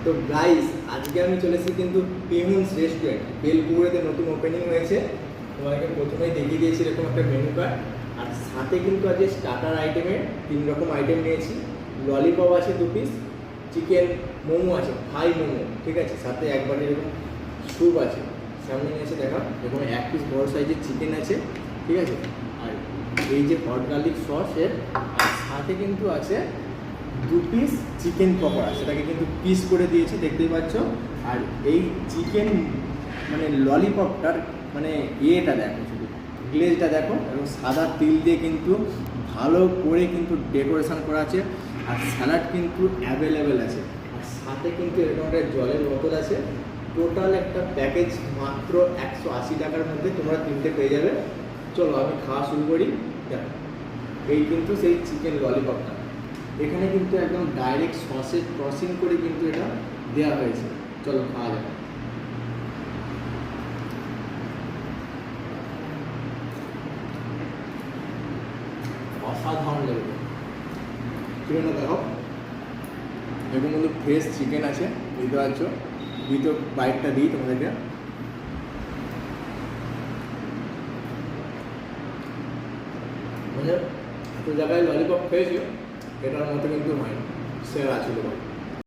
তো গাইস, আজকে আমি চলে এসেছি কিন্তু পেহুন্স রেস্টুরেন্ট, বেলপুকুরেতে নতুন ওপেনিং হয়েছে। তোমাদেরকে প্রথমেই দেখিয়ে দিয়েছি এরকম একটা মেনু কার্ড, আর সাথে কিন্তু আজকে স্টার্টার আইটেমে 3 রকম আইটেম নিয়েছি। ললিপপ আছে 2 পিস, চিকেন মোমো আছে ফ্রাই মোমো, ঠিক আছে, সাথে একবারে এরকম স্যুপ আছে। সামনে নিয়েছে দেখা, এরকম 1 পিস বড় সাইজের চিকেন আছে, ঠিক আছে। আর এই যে হট গার্লিক সসের, আর সাথে কিন্তু আছে 2 পিস চিকেন পকোড়া, সেটাকে কিন্তু পিস করে দিয়েছি, দেখতেই পাচ্ছ। আর এই চিকেন মানে ললিপপটার মানে ইয়েটা দেখো, শুধু গ্লেজটা দেখো, এবং সাদা তিল দিয়ে কিন্তু ভালো করে কিন্তু ডেকোরেশন করা আছে। আর স্যালাড কিন্তু অ্যাভেলেবেল আছে, আর সাথে কিন্তু এরকম একটা জলের বোতল আছে। টোটাল একটা প্যাকেজ মাত্র 180 টাকার মধ্যে তোমরা 3টে পেয়ে যাবে। চলো আমি খাওয়া শুরু করি। দেখো, এই কিন্তু সেই চিকেন ললিপপটা, এখানে কিন্তু একদম ডাইরেক্ট সসে ক্রসিং করে কিন্তু এটা দেওয়া হয়েছে। চলো খাওয়া যাক। অসাধারণ লাগবে চিকেনটা, দেখো এরকম কিন্তু ফ্রেশ চিকেন আছে, বুঝতে পারছো। দ্বিতীয় বাইটটা দিই তোমাদেরকে। মানে এত জায়গায় ললিপপ খেয়েছি, এটার মতো কিন্তু হয়, সেরা ছিল।